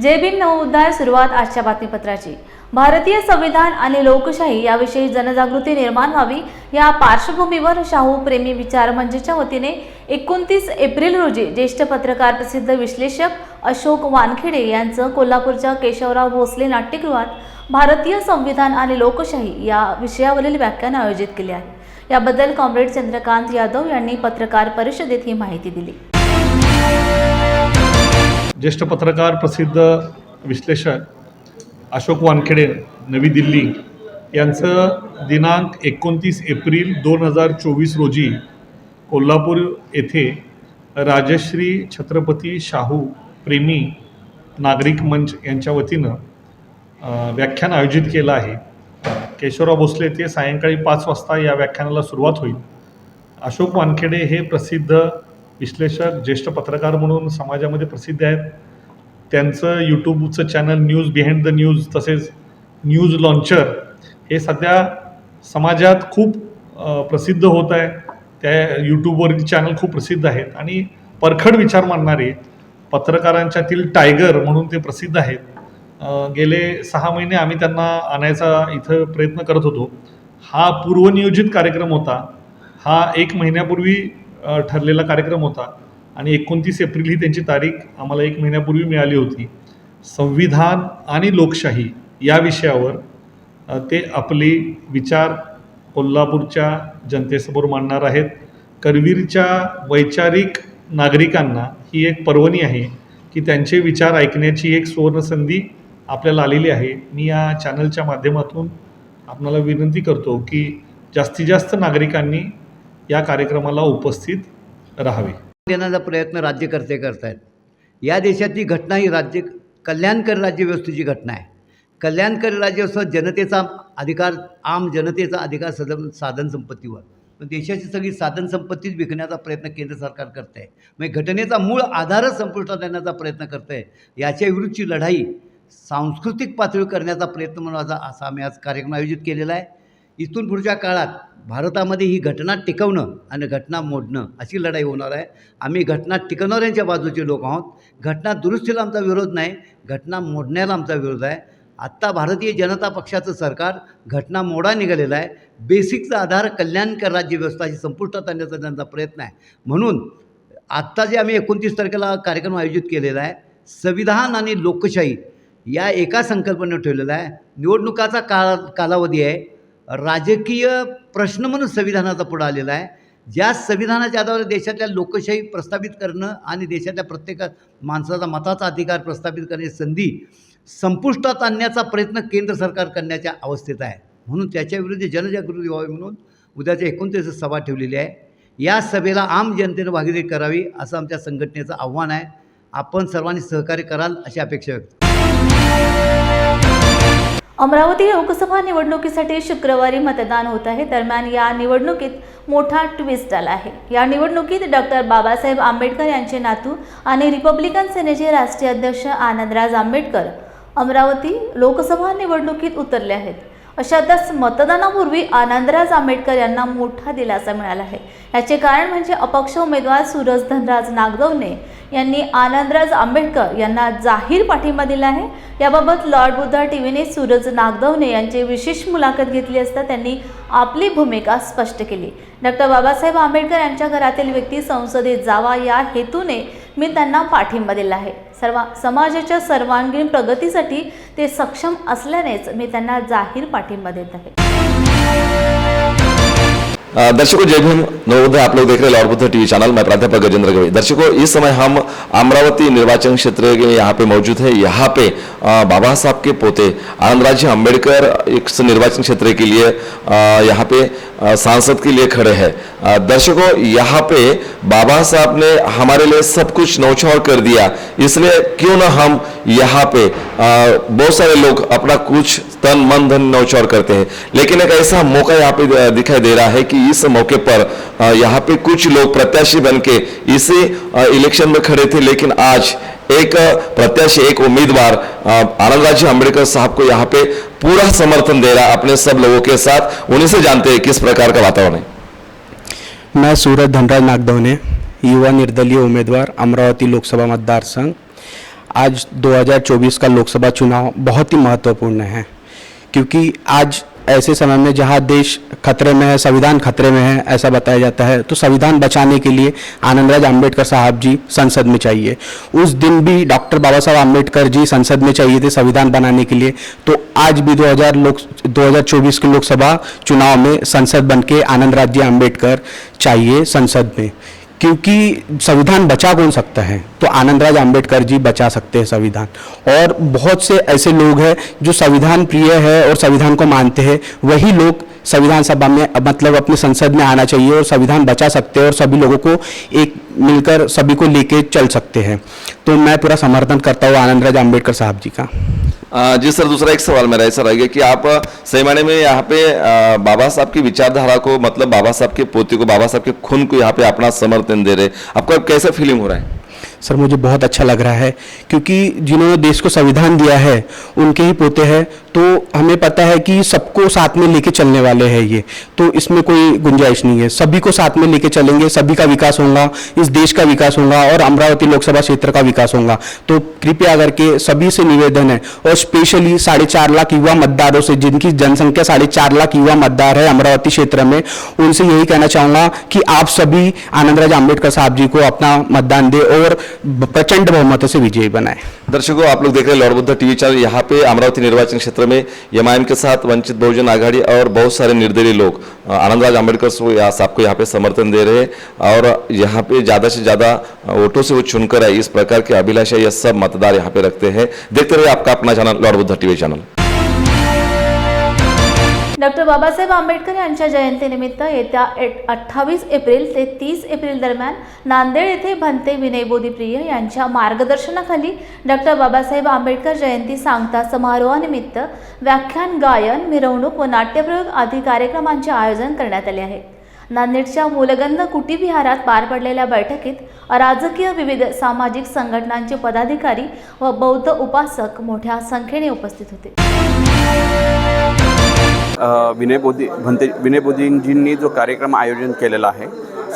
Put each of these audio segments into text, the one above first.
जय भीम नवोद्धार सुरुवात आजच्या बातमीपत्राची। भारतीय संविधान आणि लोकशाही याविषयी जनजागृती निर्माण व्हावी या पार्श्वभूमीवर शाहू प्रेमी विचार मंचच्या वतीने 29 एप्रिल रोजी ज्येष्ठ पत्रकार प्रसिद्ध विश्लेषक अशोक वानखेडे यांचं कोल्हापूरच्या केशवराव भोसले नाट्यगृहात भारतीय संविधान आणि लोकशाही या विषयावरील व्याख्यान आयोजित केले आहे। याबद्दल कॉम्रेड चंद्रकांत यादव यांनी पत्रकार परिषदेत ही माहिती दिली। ज्येष्ठ पत्रकार प्रसिद्ध विश्लेषक अशोक वानखेडे नवी दिल्ली यांचं दिनांक 29 एप्रिल 2024 रोजी कोल्हापूर येथे राजश्री छत्रपती शाहू प्रेमी नागरिक मंच यांच्या वतीनं व्याख्यान आयोजित केलं आहे। केशवराव भोसले ते सायंकाळी 5 वाजता या व्याख्यानाला सुरुवात होईल। अशोक वानखेडे हे प्रसिद्ध विश्लेषक ज्येष्ठ पत्रकार म्हणून समाजामध्ये प्रसिद्ध आहेत। त्यांचं यूट्यूबचं channel news behind the news तसेच न्यूज लॉन्चर हे सध्या समाजात खूप प्रसिद्ध होत आहे। त्या यूट्यूबवरील चॅनल खूप प्रसिद्ध आहेत आणि परखड विचार मांडणारे पत्रकारांच्यातील टायगर म्हणून ते प्रसिद्ध आहेत। गेले 6 महिने आम्ही त्यांना आणायचा इथं प्रयत्न करत होतो। हा पूर्वनियोजित कार्यक्रम होता। हा 1 महिन्यापूर्वी ठरलेला कार्यक्रम होता आणि 29 एप्रिल ही त्यांची तारीख आम्हाला 1 महिन्यापूर्वी मिळाली होती। संविधान आणि लोकशाही या विषयावर ते आपली विचार कोल्हापूरच्या जनतेसमोर मांडणार आहेत। करवीरच्या वैचारिक नागरिकांना ही एक पर्वणी आहे की त्यांचे विचार ऐकण्याची एक सुवर्णसंधी आपल्याला आलेली आहे। मी या चॅनलच्या माध्यमातून आपणाला विनंती करतो की जास्तीत जास्त नागरिकांनी या कार्यक्रमाला उपस्थित राहावे। देण्याचा प्रयत्न राज्यकर्ते करत आहेत। या देशाची घटना ही कल्याणकारी राज्यव्यवस्थेची घटना आहे। कल्याणकारी राज्यव्यवस्था जनतेचा अधिकार, आम जनतेचा अधिकार साधन संपत्तीवर, पण देशाची सगळी साधन संपत्तीच विकण्याचा प्रयत्न केंद्र सरकार करत आहे। म्हणजे घटनेचा मूळ आधारच संपुष्टात आणण्याचा प्रयत्न करत आहे। याच्या विरुद्धची लढाई सांस्कृतिक पातळीवर करण्याचा प्रयत्न म्हणून असा आम्ही आज कार्यक्रम आयोजित केलेला आहे। इथून पुढच्या काळात भारतामध्ये ही घटना टिकवणं आणि घटना मोडणं अशी लढाई होणार आहे। आम्ही घटना टिकवणाऱ्यांच्या बाजूचे लोक आहोत। घटना दुरुस्तीला आमचा विरोध नाही, घटना मोडण्याला आमचा विरोध आहे। आत्ता भारतीय जनता पक्षाचं सरकार घटना मोडा निघालेला आहे। बेसिकचा आधार कल्याणकारी राज्यव्यवस्थाची संपुष्टात आणण्याचा त्यांचा प्रयत्न आहे। म्हणून आत्ता जे आम्ही 29 तारखेला कार्यक्रम आयोजित केलेला आहे, संविधान आणि लोकशाही या एका संकल्पनेवर ठेवलेला आहे। निवडणुकाचा कालावधी आहे। राजकीय प्रश्न म्हणून संविधानाचा पुढे आलेला आहे। ज्या संविधानाच्या आधारावर देशातल्या लोकशाही प्रस्थापित करणं आणि देशातल्या प्रत्येक माणसाचा मताचा अधिकार प्रस्थापित करण्याची संधी संपुष्टात आणण्याचा प्रयत्न केंद्र सरकार करण्याच्या अवस्थेत आहे। म्हणून त्याच्याविरुद्ध जनजागृती व्हावी म्हणून उद्याच्या 29 सभा ठेवलेली आहे। या सभेला आम जनतेनं भागीदारी करावी असं आमच्या संघटनेचं आव्हान आहे। आपण सर्वांनी सहकार्य कराल अशी अपेक्षा व्यक्त। अमरावती लोकसभा निवडणुकीसाठी शुक्रवारी मतदान होत आहे। दरम्यान या निवडणुकीत मोठा ट्विस्ट आला आहे। या निवडणुकीत डॉक्टर बाबासाहेब आंबेडकर यांचे नातू आणि रिपब्लिकन सेनेचे राष्ट्रीय अध्यक्ष आनंदराज आंबेडकर अमरावती लोकसभा निवडणुकीत उतरले आहेत। अशातच मतदानापूर्वी आनंदराज आंबेडकर यांना मोठा दिलासा मिळाला आहे। याचे कारण म्हणजे अपक्ष उमेदवार सूरज धनराज नागदवने यांनी आनंदराज आंबेडकर यांना जाहीर पाठिंबा दिला आहे। याबाबत लॉर्ड बुद्धा टीव्हीने सूरज नागदवने यांची विशेष मुलाखत घेतली असता त्यांनी आपली भूमिका स्पष्ट केली। डॉक्टर बाबासाहेब आंबेडकर यांच्या घरातील व्यक्ती संसदेत जावा या हेतूने मी त्यांना पाठिंबा दिला आहे। समाजाच्या सर्वांगीण प्रगतीसाठी ते सक्षम असल्यानेच मी त्यांना जाहीर पाठिंबा देत आहे। दर्शकों जय भीम नवोदय, आप लोग देख रहे हैं लॉर्ड बुद्ध टीवी चैनल। मैं प्राध्यापक गजेंद्र गवई। दर्शकों इस समय हम अमरावती निर्वाचन क्षेत्र के यहाँ पे मौजूद है। यहाँ पे बाबा साहब के पोते आनंदराज अम्बेडकर इस निर्वाचन क्षेत्र के लिए यहाँ पे सांसद के लिए खड़े हैं। दर्शकों यहाँ पे बाबा साहब ने हमारे लिए सब कुछ न्यौछावर कर दिया, इसलिए क्यों ना हम यहाँ पे बहुत सारे लोग अपना कुछ तन मन धन न्यौछावर करते हैं। लेकिन एक ऐसा मौका यहाँ पे दिखाई दे रहा है कि इस मौके पर यहाँ पे कुछ लोग प्रत्याशी बनके इसी इलेक्शन में खड़े थे, लेकिन आज एक प्रत्याशी, एक उम्मीदवार आनंदराज आंबेडकर साहब को यहाँ पे पूरा समर्थन दे रहा है अपने सब लोगों के साथ। उन्हीं से जानते हैं किस प्रकार का वातावरण है। मैं सूरज धनराज नागदवने, युवा निर्दलीय उम्मीदवार अमरावती लोकसभा मतदारसंघ। आज 2024 का लोकसभा चुनाव बहुत ही महत्वपूर्ण है, क्योंकि आज ऐसे समय में जहां देश खतरे में है, संविधान खतरे में है ऐसा बताया जाता है, तो संविधान बचाने के लिए आनंदराज आम्बेडकर साहब जी संसद में चाहिए। उस दिन भी डॉक्टर बाबा साहब आम्बेडकर जी संसद में चाहिए थे संविधान बनाने के लिए, तो आज भी 2024 के लोकसभा चुनाव में संसद बन के आनंदराज जी आम्बेडकर चाहिए संसद में, क्योंकि संविधान बचा कौन सकता है, तो आनंदराज आम्बेडकर जी बचा सकते हैं संविधान। और बहुत से ऐसे लोग हैं जो संविधान प्रिय है और संविधान को मानते हैं, वही लोग संविधान सभा में मतलब अपने संसद में आना चाहिए और संविधान बचा सकते हैं और सभी लोगों को एक मिलकर सभी को लेके चल सकते हैं। तो मैं पूरा समर्थन करता हूँ आनंदराज आम्बेडकर साहब जी का। जी सर, दूसरा एक सवाल मेरा ऐसा रहेगा कि आप सही मायने में यहाँ पे बाबा साहब की विचारधारा को, मतलब बाबा साहब के पोते को, बाबा साहब के खून को यहाँ पे अपना समर्थन दे रहे, आपको अब कैसा फीलिंग हो रहा है? सर मुझे बहुत अच्छा लग रहा है, क्योंकि जिन्होंने देश को संविधान दिया है उनके ही पोते हैं, तो हमें पता है कि सबको साथ में लेके चलने वाले हैं ये, तो इसमें कोई गुंजाइश नहीं है। सभी को साथ में लेके चलेंगे, सभी का विकास होगा, इस देश का विकास होगा और अमरावती लोकसभा क्षेत्र का विकास होगा। तो कृपया करके सभी से निवेदन है, और स्पेशली 4.5 लाख युवा मतदारों से, जिनकी जनसंख्या 4.5 लाख युवा मतदार है अमरावती क्षेत्र में, उनसे यही कहना चाहूँगा कि आप सभी आनंदराज आम्बेडकर साहब जी को अपना मतदान दे और प्रचंड बहुमत से विजयी बनाए। दर्शकों, आप लोग देख रहे हैं लॉर्ड बुद्धा टीवी चैनल। यहाँ पे अमरावती निर्वाचन क्षेत्र में एमआईएम के साथ वंचित बहुजन आघाड़ी और बहुत सारे निर्दलीय लोग आनंदराज आम्बेडकर साहब को यहाँ पे समर्थन दे रहे हैं, और यहाँ पे ज़्यादा से ज़्यादा वोटों से वो चुनकर है, इस प्रकार की अभिलाषा ये सब मतदार यहाँ पे रखते हैं। देखते रहिए आपका अपना channel Lord Buddha TV channel. Doctor Babasaheb Ambedkar यांच्या जयंतीनिमित्त येत्या 28 एप्रिल ते 30 एप्रिल दरम्यान नांदेड येथे भंते विनय बोधीप्रिय यांच्या मार्गदर्शनाखाली डॉक्टर बाबासाहेब आंबेडकर जयंती सांगता समारोहानिमित्त व्याख्यान, गायन, मिरवणूक व नाट्यप्रयोग आदी कार्यक्रमांचे आयोजन करण्यात आले आहे। नांदेडच्या मूलगंध कुटी विहारात पार पडलेल्या बैठकीत राजकीय विविध सामाजिक संघटनांचे पदाधिकारी व बौद्ध उपासक मोठ्या संख्येने उपस्थित होते। विनय बोधींजींनी जो कार्यक्रम आयोजन केलेला आहे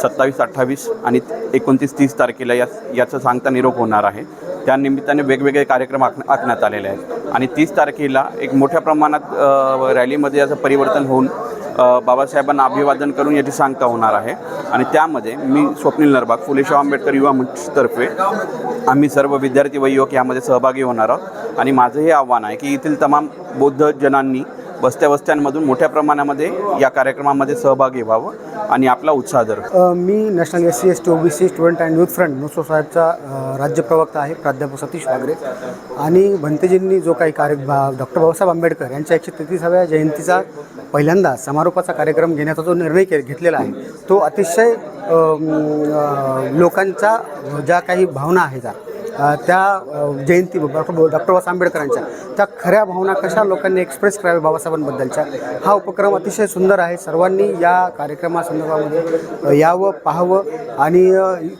27, 28 आणि 29, 30 तारखेला याचं सांगता निरोप होणार आहे। त्या निमित्ताने वेगवेगळे कार्यक्रम आखण्यात आलेले आहेत आणि 30 तारखेला एक मोठ्या प्रमाणात रॅलीमध्ये याचं परिवर्तन होऊन बाबासाहेबांना अभिवादन करून याची सांगता होणार आहे। आणि त्यामध्ये मी स्वप्नील नरबाग, फुले शाहू आंबेडकर युवा मंचतर्फे आम्ही सर्व विद्यार्थी व युवक यामध्ये सहभागी होणार आहोत। आणि माझं हे आव्हान आहे की येथील तमाम बौद्ध जनांनी वस्त्यांमधून मोठ्या प्रमाणामध्ये या कार्यक्रमामध्ये सहभागी व्हावं आणि आपला उत्साह धरावा। मी national SC ST OBC student and youth front नोसो साहेबचा राज्य प्रवक्ता आहे, प्राध्यापक सतीश वागरे। आणि भंतेजींनी जो काही डॉक्टर बाबासाहेब आंबेडकर यांच्या 133व्या जयंतीचा पहिल्यांदा समारोपाचा कार्यक्रम घेण्याचा जो निर्णय घेतलेला आहे, तो अतिशय लोकांच्या ज्या काही भावना आहेत त्या जयंती डॉक्टर बाबासाहेब आंबेडकरांच्या त्या खऱ्या भावना कशा लोकांनी एक्सप्रेस कराव्या बाबासाहेबांबद्दलच्या, हा उपक्रम अतिशय सुंदर आहे। सर्वांनी या कार्यक्रमासंदर्भामध्ये यावं, पाहावं आणि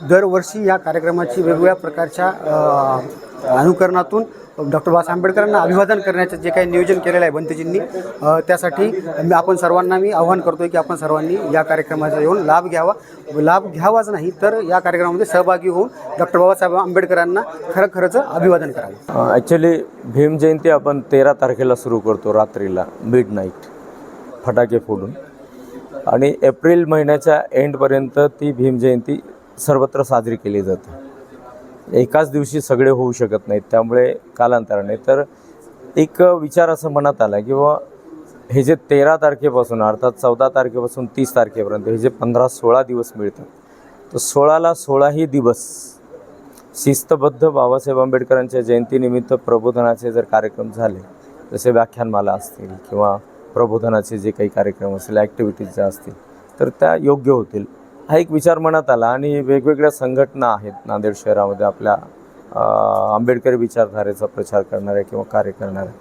दरवर्षी या कार्यक्रमाची वेगवेगळ्या प्रकारच्या अनुकरणातून डॉक्टर बाबासाहेब आंबेडकरांना अभिवादन करण्याचं जे काही नियोजन केलेलं आहे भंतेजींनी, त्यासाठी आपण सर्वांना मी आवाहन करतो आहे की आपण सर्वांनी या कार्यक्रमाचा येऊन लाभ घ्यावाच नाही तर या कार्यक्रमामध्ये सहभागी होऊन डॉक्टर बाबासाहेब आंबेडकरांना खरंच अभिवादन करावं। ॲक्च्युली भीम जयंती आपण 13 तारखेला सुरू करतो रात्रीला मिडनाईट फटाके फोडून, आणि एप्रिल महिन्याच्या एंडपर्यंत ती भीम जयंती सर्वत्र साजरी केली जाते। एकाच दिवशी सगळे होऊ शकत नाहीत, त्यामुळे कालांतराने तर एक विचार असं मनात आला की बाबा हे जे 13 तारखेपासून अर्थात 14 तारखेपासून 30 तारखेपर्यंत हे जे 15-16 दिवस मिळतात, तर 16ला 16ही दिवस शिस्तबद्ध बाबासाहेब आंबेडकरांच्या जयंतीनिमित्त प्रबोधनाचे जर कार्यक्रम झाले, जसे व्याख्यानमाला असतील किंवा प्रबोधनाचे जे काही कार्यक्रम असतील, ॲक्टिव्हिटीज ज्या असतील, तर त्या योग्य होतील हा एक विचार मनात आला। आणि वेगवेगळ्या संघटना आहेत नांदेड शहरामध्ये आपल्या आंबेडकरी विचारधारेचा प्रचार करणाऱ्या किंवा कार्य करणाऱ्या,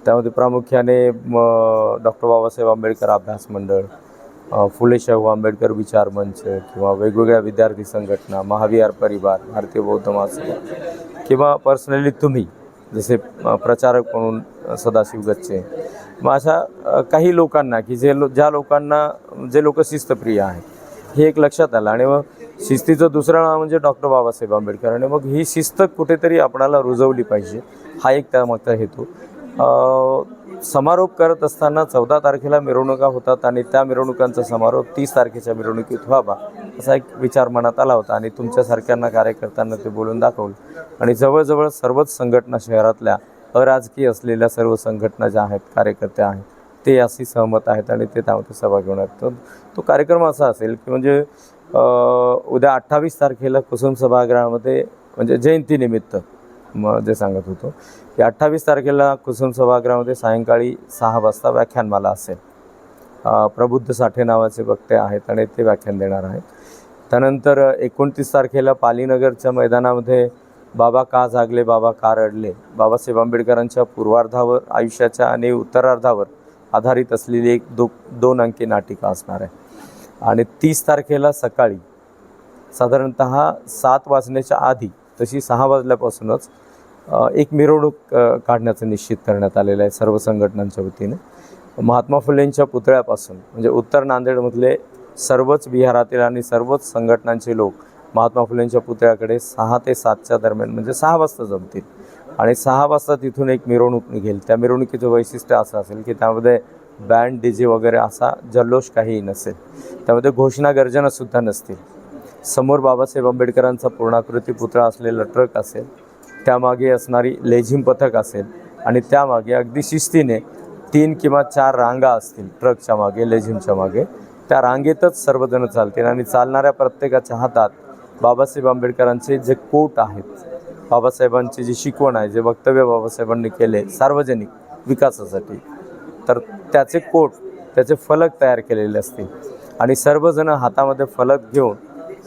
त्यामध्ये प्रामुख्याने डॉक्टर बाबासाहेब आंबेडकर अभ्यास मंडळ, फुले शाहू आंबेडकर विचार मंच किंवा वेगवेगळ्या विद्यार्थी संघटना, महाविहार परिवार, भारतीय बौद्ध महासभा किंवा पर्सनली तुम्ही जसे प्रचारक म्हणून सदाशिव गच्चे, मग अशा काही लोकांना की जे लोक शिस्तप्रिय आहेत हे एक लक्षात आलं. आणि मग शिस्तीचं दुसरं नाव म्हणजे डॉक्टर बाबासाहेब आंबेडकर. आणि मग ही शिस्त कुठेतरी आपणाला रुजवली पाहिजे, हा एक त्यामागचा हेतू. समारोप करत असताना 14 तारखेला मिरवणुका होतात आणि त्या मिरवणुकांचा समारोप 30 तारखेच्या मिरवणुकीत व्हावा असा एक विचार मनात आला होता. आणि तुमच्यासारख्यांना कार्यकर्त्यांना ते बोलून दाखवलं. आणि जवळजवळ सर्वच संघटना, शहरातल्या अराजकीय असलेल्या सर्व संघटना ज्या आहेत, कार्यकर्ते आहेत, ते अशी सहमत आहेत आणि ते त्यामध्ये सहभागी होणार. तर तो कार्यक्रम असा असेल की म्हणजे उद्या 28 तारखेला कुसुम सभागृहामध्ये, म्हणजे जयंतीनिमित्त जे सांगत होतो की 28 तारखेला कुसुम सभागृहामध्ये सायंकाळी 6 वाजता व्याख्यानमाला असेल. प्रबुद्ध साठे नावाचे वक्ते आहेत आणि ते व्याख्यान देणार आहेत. त्यानंतर 29 तारखेला पालीनगरच्या मैदानामध्ये बाबा का जागले, बाबा का रडले, बाबासाहेब आंबेडकरांच्या पूर्वार्धावर, आयुष्याच्या आणि उत्तरार्धावर आधारित असलेली एक 2 अंकी नाटिका असणार आहे. आणि 30 तारखेला सकाळी साधारणतः 7 वाजण्याच्या आधी, तशी 6 वाजल्यापासूनच एक मिरवणूक काढण्याचं निश्चित करण्यात आलेलं आहे सर्व संघटनांच्या वतीने. महात्मा फुलेंच्या पुतळ्यापासून, म्हणजे उत्तर नांदेडमधले सर्वच विहारातील आणि सर्वच संघटनांचे लोक महात्मा फुलेंच्या पुतळ्याकडे 6 ते 7च्या दरम्यान, म्हणजे 6 वाजता जमतील. आणि 6 वाजता तिथून एक मिरवणूक निघेल. त्या मिरवणुकीचं वैशिष्ट्य असं असेल की त्यामध्ये बँड, डीजे वगैरे असा जल्लोष काहीही नसेल. त्यामध्ये घोषणा गर्जनासुद्धा नसतील. समोर बाबासाहेब आंबेडकरांचा पूर्णाकृती पुतळा असलेला ट्रक असेल, त्यामागे असणारी लेझिम पथक असेल आणि त्यामागे अगदी शिस्तीने 3 किंवा 4 रांगा असतील ट्रकच्या मागे, लेझिमच्या मागे. त्या रांगेतच सर्वजण चालतील आणि चालणाऱ्या प्रत्येकाच्या हातात बाबासाहेब आंबेडकरांचे जे कोट आहेत, बाबासाहेबांची जी शिकवण आहे, जे वक्तव्य बाबासाहेबांनी केले सार्वजनिक विकासासाठी, तर त्याचे कोट, त्याचे फलक तयार केलेले असतील. आणि सर्वजण हातामध्ये फलक घेऊन,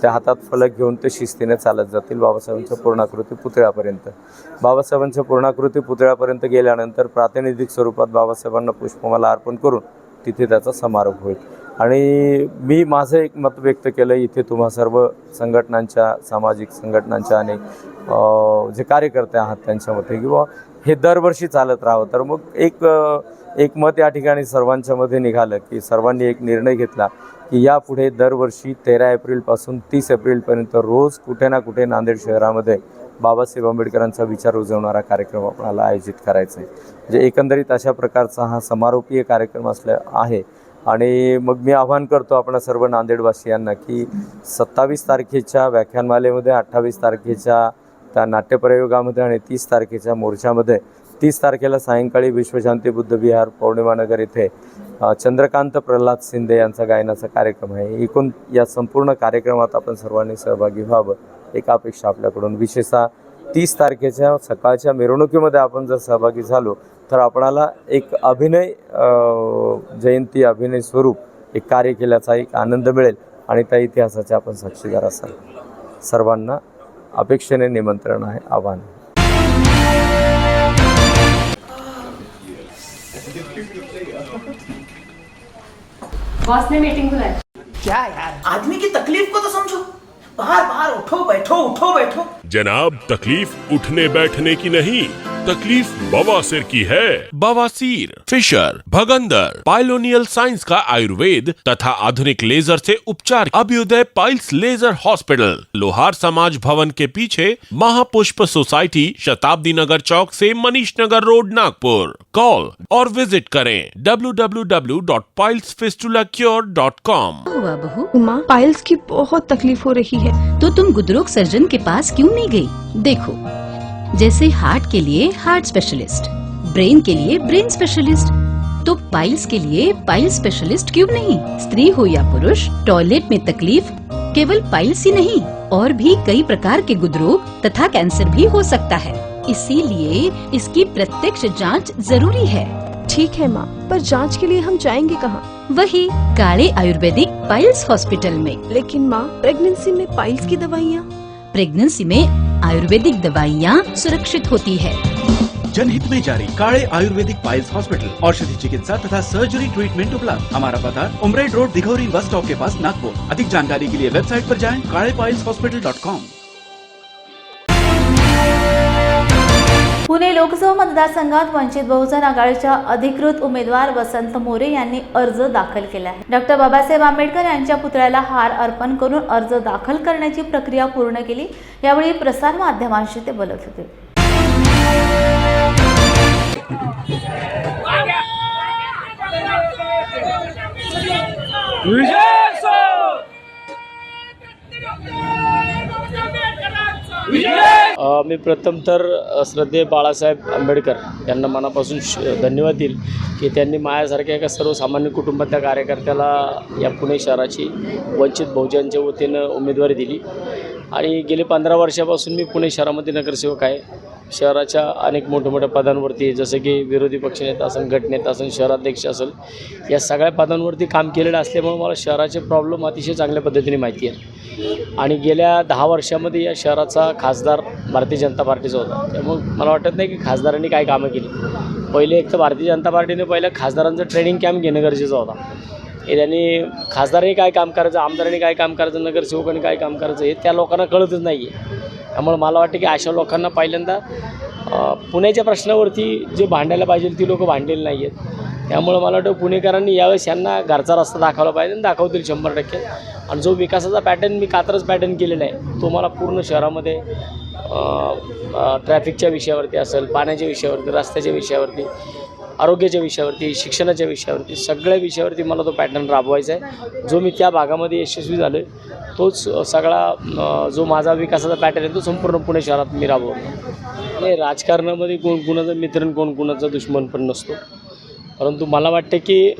त्या हातात फलक घेऊन ते शिस्तीने चालत जातील बाबासाहेबांच्या पूर्णाकृती पुतळ्यापर्यंत. बाबासाहेबांच्या पूर्णाकृती पुतळ्यापर्यंत गेल्यानंतर प्रातिनिधिक स्वरूपात बाबासाहेबांना पुष्पमाला अर्पण करून तिथे त्याचा समारोप होईल. आणि मी माझं एक मत व्यक्त केलं इथे तुम्हा सर्व संघटनांच्या, सामाजिक संघटनांच्या आणि जे कार्यकर्ते आहात त्यांच्या मते, किंवा हे दरवर्षी चालत राहावं. तर मग एक मत या ठिकाणी सर्वांच्या मध्ये निघालं की सर्वांनी एक निर्णय घेतला की यापुढे दरवर्षी 13 एप्रिलपासून 30 एप्रिलपर्यंत रोज कुठे ना कुठे नांदेड शहरामध्ये बाबासाहेब आंबेडकरांचा विचार रुजवणारा कार्यक्रम आपल्याला आयोजित करायचा आहे. म्हणजे एकंदरीत अशा प्रकारचा हा समारोपीय कार्यक्रम असला आहे. आणि मग मी आवाहन करतो आपणा सर्व नांदेडवासियांना की 27 तारखेच्या व्याख्यानमालेमध्ये, 28 तारखेच्या त्या नाट्यप्रयोगामध्ये आणि 30 तारखेच्या मोर्चामध्ये, 30 तारखेला सायंकाळी विश्वशांती बुद्ध विहार, पौर्णिमानगर येथे चंद्रकांत प्रल्हाद शिंदे यांचा गायनाचा कार्यक्रम आहे. एकूण या संपूर्ण कार्यक्रमात आपण सर्वांनी सहभागी व्हावं एक अपेक्षा आपल्याकडून. विशेषतः 30 तारखेच्या सकाळच्या मिरवणुकीमध्ये आपण जर सहभागी झालो तर आपणाला एक अभिनय, जयंती अभिनय स्वरूप एक कार्य केल्याचा एक आनंद मिळेल आणि त्या इतिहासाचे आपण साक्षीदार असाल. सर्वांना अपेक्षेने निमंत्रण आहे, आव्हान आहे. बॉस ने मीटिंग बुलाई. क्या यार, आदमी की तकलीफ को तो समझो. बाहर बाहर उठो बैठो. जनाब, तकलीफ उठने बैठने की नहीं, तकलीफ बवासीर की है. बवासीर, फिशर, भगंदर, पाइलोनियल साइंस का आयुर्वेद तथा आधुनिक लेजर से उपचार. अभ्युदय पाइल्स लेजर हॉस्पिटल, लोहार समाज भवन के पीछे, महापुष्प सोसाइटी, शताब्दी नगर चौक से मनीष नगर रोड, नागपुर. कॉल और विजिट करें www.pilesfistulacure.com. हुआ बहू, माँ पाइल्स की बहुत तकलीफ हो रही है. तो तुम गुदरोग सर्जन के पास क्यों नहीं गई? देखो, जैसे हार्ट के लिए हार्ट स्पेशलिस्ट, ब्रेन के लिए ब्रेन स्पेशलिस्ट, तो पाइल्स के लिए पाइल्स स्पेशलिस्ट क्यों नहीं? स्त्री हो या पुरुष, टॉयलेट में तकलीफ केवल पाइल्स ही नहीं, और भी कई प्रकार के गुदरोग तथा कैंसर भी हो सकता है. इसीलिए इसकी प्रत्यक्ष जांच जरूरी है. ठीक है माँ, पर जांच के लिए हम जाएंगे कहाँ? वही काले आयुर्वेदिक पाइल्स हॉस्पिटल में. लेकिन माँ, प्रेगनेंसी में पाइल्स की दवाइयाँ? प्रेगनेंसी में आयुर्वेदिक दवाइयाँ सुरक्षित होती है. जनहित में जारी. काले आयुर्वेदिक पाइल्स हॉस्पिटल, औषधि चिकित्सा तथा सर्जरी ट्रीटमेंट उपलब्ध. हमारा पता उमरेड रोड, दिघौरी बस स्टॉप के पास, नागपुर. अधिक जानकारी के लिए वेबसाइट पर जाएं kalepileshospital.com. पुणे लोकसभा मतदारसंघात वंचित बहुजन आघाडीच्या अधिकृत उमेदवार वसंत मोरे यांनी अर्ज दाखल केला आहे. डॉक्टर बाबासाहेब आंबेडकर यांच्या पुतळ्याला हार अर्पण करून अर्ज दाखल करण्याची प्रक्रिया पूर्ण केली. यावेळी प्रसार माध्यमांशी ते बोलत होते. मी प्रथम तर श्रद्धेय बाळासाहेब आंबेडकर यांना मनापासून धन्यवाद देईल की त्यांनी माझ्यासारख्या एका सर्वसामान्य कुटुंबातल्या कार्यकर्त्याला या पुणे शहराची वंचित बहुजनच्या वतीनं उमेदवारी दिली. आणि गेले 15 वर्षापासून मी पुणे शहरामध्ये नगरसेवक आहे. शहराच्या अनेक मोठ्या पदांवरती जसं की विरोधी पक्षनेता असेल, गटनेता असेल, शहराध्यक्ष असेल, या सगळ्या पदांवरती काम केलेलं असल्यामुळे मला शहराचे प्रॉब्लेम अतिशय चांगल्या पद्धतीने माहिती आहे. आणि गेल्या 10 वर्षामध्ये या शहराचा खासदार भारतीय जनता पार्टीचा होता. त्यामुळे मला वाटत नाही की खासदारांनी काय कामं केली. पहिले एक तर भारतीय जनता पार्टीने पहिलं खासदारांचं ट्रेनिंग कॅम्प घेणं गरजेचं होता. हे त्यांनी खासदारांनी काय काम करायचं, आमदारांनी काय काम करायचं, नगरसेवकांनी काय काम करायचं हे त्या लोकांना कळतच नाही आहे. त्यामुळे मला वाटतं की अशा लोकांना पहिल्यांदा पुण्याच्या प्रश्नावरती जे भांडायला पाहिजे ती लोकं भांडलेली नाही आहेत. त्यामुळे मला वाटतं पुणेकरांनी यावेळेस यांना घरचा रस्ता दाखवला पाहिजे आणि दाखवतील 100%. आणि जो विकासाचा पॅटर्न मी कात्रज पॅटर्न केलेला आहे तो मला पूर्ण शहरामध्ये ट्रॅफिकच्या विषयावरती असेल, पाण्याच्या विषयावरती, रस्त्याच्या विषयावरती, आरोग्याच्या विषयावरती, शिक्षणाच्या विषयावरती, सगळ्या विषयावरती मला तो पॅटर्न राबवायचा आहे. जो मी त्या भागामध्ये यशस्वी झालो आहे तोच सगळा जो माझा विकासाचा पॅटर्न आहे तो संपूर्ण पुणे शहरात मी राबवतो. आणि राजकारणामध्ये कोण कुणाचा मित्र आणि कोण कुणाचा दुश्मन पण नसतो. परंतु मला वाटतं की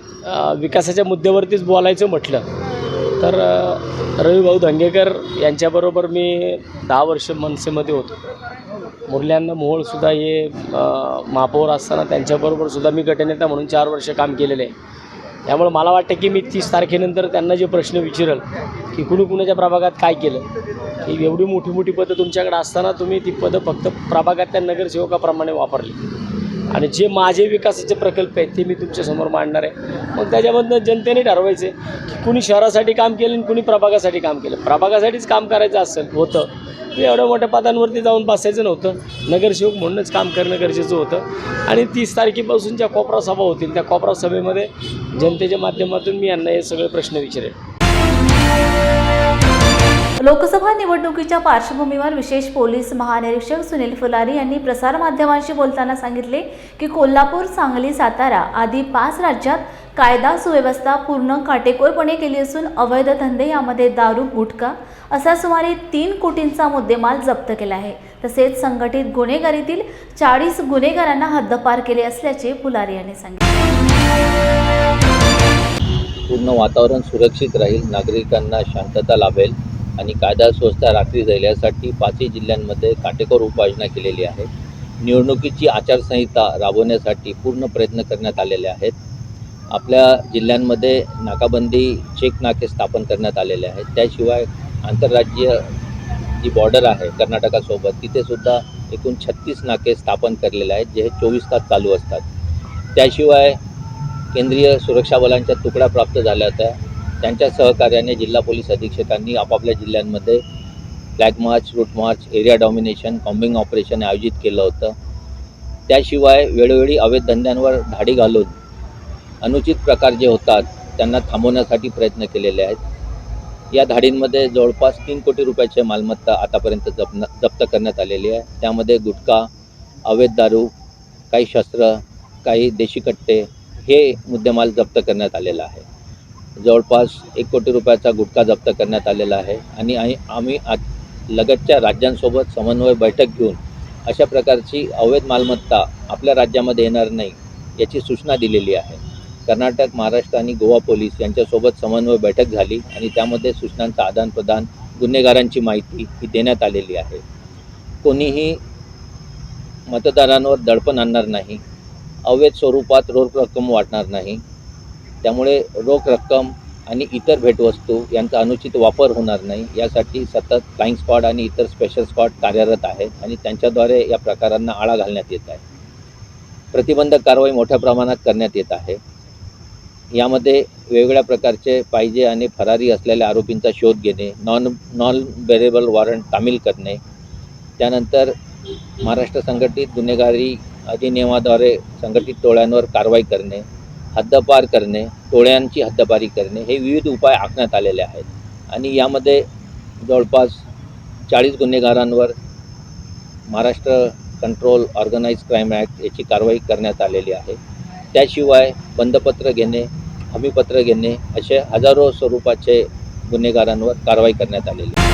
विकासाच्या मुद्द्यावरतीच बोलायचं म्हटलं तर रविभाऊ धंगेकर यांच्याबरोबर मी 10 वर्ष मनसेमध्ये होतो. मुरल्यांना मोहोळसुद्धा हे महापौर असताना त्यांच्याबरोबरसुद्धा मी गटनेता म्हणून 4 वर्ष काम केलेलं आहे. त्यामुळे मला वाटतं की मी 30 तारखेनंतर त्यांना जे प्रश्न विचारेल की कुणी कुणाच्या प्रभागात काय केलं, की एवढी मोठी पदं तुमच्याकडे असताना तुम्ही ती पदं फक्त प्रभागातल्या नगरसेवकाप्रमाणे वापरली आणि जे माझे विकासाचे प्रकल्प आहेत ते मी तुमच्यासमोर मांडणार आहे. मग त्याच्यामधनं जनतेने ठरवायचे की कुणी शहरासाठी काम केलं आणि कुणी प्रभागासाठी काम केलं. प्रभागासाठीच काम करायचं असेल होतं एवढ्या मोठ्या पदांवरती जाऊन बसायचं नव्हतं. नगरसेवक म्हणूनच काम करणं गरजेचं होतं. आणि 30 तारखेपासून ज्या कोपरा सभा होतील त्या कोपरा सभेमध्ये जनतेच्या माध्यमातून मी यांना हे सगळे प्रश्न विचारेल. लोकसभा निवडणुकीच्या पार्श्वभूमीवर विशेष पोलीस महानिरीक्षक सुनील फुलारी यांनी प्रसारमाध्यमांशी बोलताना सांगितले की कोल्हापूर, सांगली, सातारा आदी 5 राज्यात कायदा सुव्यवस्था पूर्ण काटेकोरपणे केली असून अवैध धंदे यामध्ये दारू, गुटखा असा सुमारे 3 कोटींचा मुद्देमाल जप्त केला आहे. तसेच संघटित गुन्हेगारीतील 40 गुन्हेगारांना हद्दपार केले असल्याचे फुलारी यांनी सांगितले. पूर्ण वातावरण सुरक्षित राहील, नागरिकांना शांतता लाभेल आणि कायदा सुव्यवस्था राखली जाईल यासाठी 5ही जिल्ह्यांमध्ये काटेकोर उपाययोजना केलेली आहे. निवडणुकीची आचारसंहिता राबवण्यासाठी पूर्ण प्रयत्न करण्यात आलेले आहेत. आपल्या जिल्ह्यांमध्ये नाकाबंदी, चेक नाके स्थापन करण्यात आलेले आहेत. त्याशिवाय आंतरराज्यीय जी बॉर्डर आहे कर्नाटकासोबत तिथेसुद्धा एकूण 36 नाके स्थापन केलेले आहेत जे 24 तास चालू असतात. त्याशिवाय केंद्रीय सुरक्षा बलांच्या तुकड्या प्राप्त झाल्या होत्या. त्यांच्या सहकार्याने जिल्हा पोलीस अधीक्षकांनी आपापल्या जिल्ह्यांमध्ये flag march, route march, area domination, combing operation आयोजित केलं होतं. त्याशिवाय वेळोवेळी अवैध धंद्यांवर धाडी घालून अनुचित प्रकार जे होतात त्यांना थांबवण्यासाठी प्रयत्न केलेले आहेत. या धाडींमध्ये जवळपास 3 कोटी रुपयाची मालमत्ता आतापर्यंत जप्त करण्यात आलेली आहे. त्यामध्ये गुटखा, अवैध दारू, काही शस्त्र, काही देशी कट्टे हे मुद्देमाल जप्त करण्यात आलेला आहे. जवळपास 1 कोटी रुपयाचा गुटखा जप्त करण्यात आलेला आहे. आणि आम्ही लगतच्या राज्यांसोबत समन्वय बैठक घेऊन अशा प्रकारची अवैध मालमत्ता आपल्या राज्यामध्ये येणार नाही याची सूचना दिलेली आहे. कर्नाटक, महाराष्ट्र आणि गोवा पोलीस यांच्यासोबत समन्वय बैठक झाली आणि त्यामध्ये सूचनांचं आदानप्रदान, गुन्हेगारांची माहिती ही देण्यात आलेली आहे. कोणीही मतदारांवर दडपण आणणार नाही, अवैध स्वरूपात रोख रक्कम वाटणार नाही. त्यामुळे रोख रक्कम आणि इतर भेटवस्तू यांचा अनुचित वापर होणार नाही यासाठी सतत फ्लाइंग स्क्वॉड आणि इतर स्पेशल स्क्वॉड कार्यरत आहेत आणि त्यांच्याद्वारे या प्रकारांना आळा घालण्यात येत आहे. प्रतिबंधक कारवाई मोठ्या प्रमाणात करण्यात येत आहे. यामध्ये वेगवेगळ्या प्रकारचे पाहिजे आणि फरारी असलेल्या आरोपींचा शोध घेणे, नॉन बेरेबल वॉरंट तामील करणे, त्यानंतर महाराष्ट्र संघटित गुन्हेगारी अधिनियमाद्वारे संघटित टोळ्यांवर कारवाई करणे, हद्दपार करणे, टोळ्यांची हद्दपारी करणे हे विविध उपाय आखण्यात आलेले आहेत आणि यामध्ये जवळपास 40 गुन्हेगारांवर Maharashtra control organise crime act याची कारवाई करण्यात आलेली आहे. त्याशिवाय बंधपत्र घेणे, हमीपत्र घेणे असे हजारो स्वरूपाचे गुन्हेगारांवर कारवाई करण्यात आलेली आहे.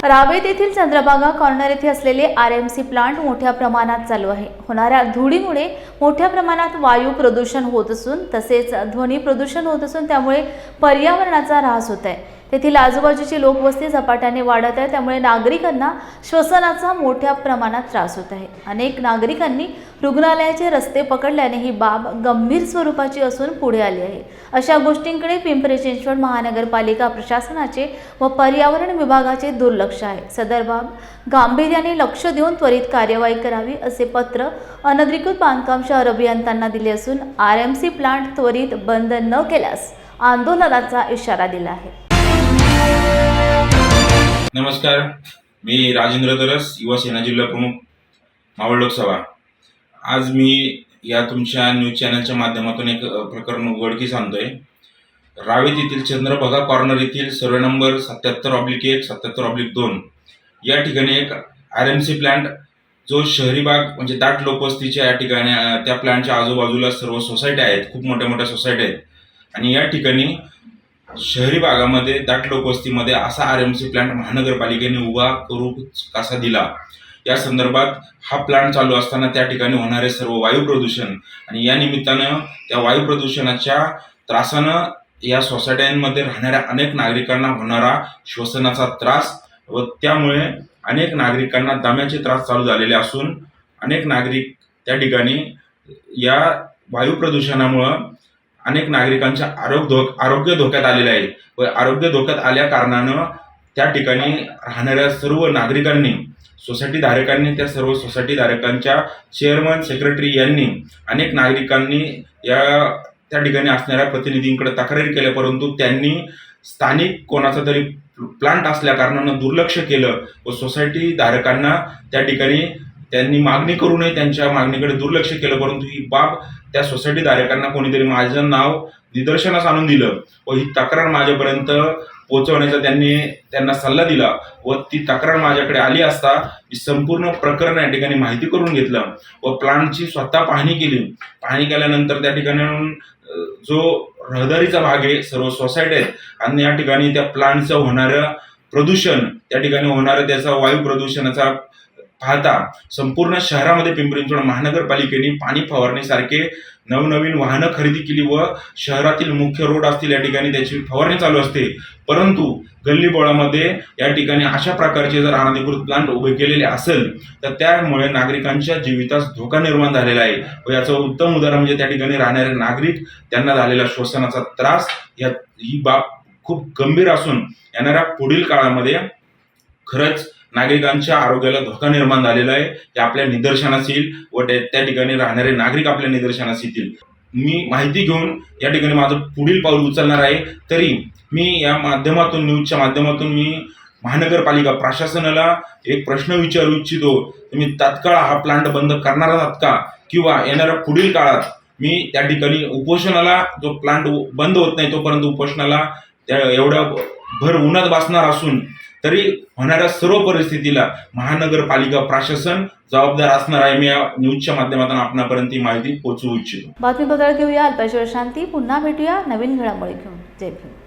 रावेत येथील चंद्रभागा कॉर्नर येथे असलेले RMC प्लांट मोठ्या प्रमाणात चालू आहे. होणाऱ्या धुळीमुळे मोठ्या प्रमाणात वायू प्रदूषण होत असून तसेच ध्वनी प्रदूषण होत असून त्यामुळे पर्यावरणाचा ऱ्हास होत आहे. तेथील आजूबाजूची लोकवस्ती झपाट्याने वाढत आहे, त्यामुळे नागरिकांना श्वसनाचा मोठ्या प्रमाणात त्रास होत आहे. अनेक नागरिकांनी रुग्णालयाचे रस्ते पकडल्याने ही बाब गंभीर स्वरूपाची असून पुढे आली आहे. अशा गोष्टींकडे पिंपरी चिंचवड महानगरपालिका प्रशासनाचे व पर्यावरण विभागाचे दुर्लक्ष आहे. सदर बाब गांभीर्याने लक्ष देऊन त्वरित कार्यवाही करावी असे पत्र अनधिकृत बांधकाम शहर अभियंत्यांना दिले असून RMC प्लांट त्वरित बंद न केल्यास आंदोलनाचा इशारा दिला आहे. नमस्कार, मी राजेंद्र तरस, युवा सेना जिल्हा प्रमुख, मावळ लोकसभा. आज मी या तुमच्या न्यूज चॅनलच्या माध्यमातून एक प्रकरण उघडकीस आणतोय. रावेत येथील चंद्रभागा कॉर्नर येथील सर्वे नंबर 77/1, 77/2 या ठिकाणी एक RMC प्लांट जो शहरी भाग म्हणजे दाट लोकवस्तीच्या या ठिकाणी त्या प्लांटच्या आजूबाजूला सर्व सोसायटी आहेत, खूप मोठ्या मोठ्या सोसायटी आहेत आणि या ठिकाणी शहरी भागामध्ये दाट लोकवस्तीमध्ये असा RMC प्लांट महानगरपालिकेने उभा करू कसा दिला या संदर्भात हा प्लांट चालू असताना त्या ठिकाणी होणारे सर्व वायू प्रदूषण आणि या निमित्तानं त्या वायू प्रदूषणाच्या त्रासानं या सोसायट्यांमध्ये राहणाऱ्या अनेक नागरिकांना होणारा श्वसनाचा त्रास व त्यामुळे अनेक नागरिकांना दम्याचे त्रास चालू झालेले असून अनेक नागरिक त्या ठिकाणी या वायू प्रदूषणामुळं अनेक नागरिकांच्या आरोग्य धोक्यात आलेले आहे व आरोग्य धोक्यात आल्या कारणानं त्या ठिकाणी राहणाऱ्या सर्व नागरिकांनी, सोसायटी धारकांनी, त्या सर्व सोसायटी धारकांच्या चेअरमन, सेक्रेटरी यांनी अनेक नागरिकांनी त्या ठिकाणी असणाऱ्या प्रतिनिधींकडे तक्रारी केल्या, परंतु त्यांनी स्थानिक कोणाचा तरी प्लांट असल्या कारणानं दुर्लक्ष केलं व सोसायटी धारकांना त्या ठिकाणी त्यांनी मागणी करूनही त्यांच्या मागणीकडे दुर्लक्ष केलं. परंतु ही बाब त्या सोसायटी धारकांना कोणीतरी माझं नाव निदर्शनास आणून दिलं व ही तक्रार माझ्यापर्यंत पोहोचवण्याचा त्यांना सल्ला दिला व ती तक्रार माझ्याकडे आली असता मी संपूर्ण प्रकरण या ठिकाणी माहिती करून घेतलं व प्लांटची स्वतः पाहणी केली. पाहणी केल्यानंतर त्या ठिकाणी जो रहदारीचा भाग आहे, सर्व सोसायटी आहेत आणि या ठिकाणी त्या प्लांटचं होणारं प्रदूषण, त्या ठिकाणी होणारं त्याचा वायू प्रदूषणाचा पाहता संपूर्ण शहरामध्ये पिंपरी चिंचवड महानगरपालिकेने पाणी फवारणीसारखे नवनवीन वाहनं खरेदी केली व शहरातील मुख्य रोड असतील या ठिकाणी त्याची फवारणी चालू असते. परंतु गल्लीबोळामध्ये या ठिकाणी अशा प्रकारचे जर अनधिकृत प्लांट उभे केलेले असेल तर त्यामुळे नागरिकांच्या जीवितास धोका निर्माण झालेला आहे व याचं उत्तम उदाहरण म्हणजे त्या ठिकाणी राहणारे नागरिक, त्यांना झालेला श्वसनाचा त्रास. ही बाब खूप गंभीर असून येणाऱ्या पुढील काळामध्ये खरंच नागरिकांच्या आरोग्याला धोका निर्माण झालेला आहे, ते आपल्या निदर्शनास येईल व त्या ठिकाणी राहणारे नागरिक आपल्या निदर्शनास येतील. मी माहिती घेऊन या ठिकाणी माझं पुढील पाऊल उचलणार आहे. तरी मी या माध्यमातून, न्यूजच्या माध्यमातून मी महानगरपालिका प्रशासनाला एक प्रश्न विचारू इच्छितो. तुम्ही तात्काळ हा प्लांट बंद करणार आहात का, किंवा येणाऱ्या पुढील काळात मी त्या ठिकाणी उपोषणाला, जो प्लांट बंद होत नाही तोपर्यंत उपोषणाला त्या एवढ्या भर उन्हात बसणार असून तरी होणाऱ्या सर्व परिस्थितीला महानगरपालिका प्रशासन जबाबदार असणार आहे. मी या न्यूजच्या माध्यमातून आपणापर्यंत ही माहिती पोहोचवू इच्छितो. बातमी बदल घेऊया, अल्पाश शांती. पुन्हा भेटूया नवीन घडामोडी घेऊन. जय भीम.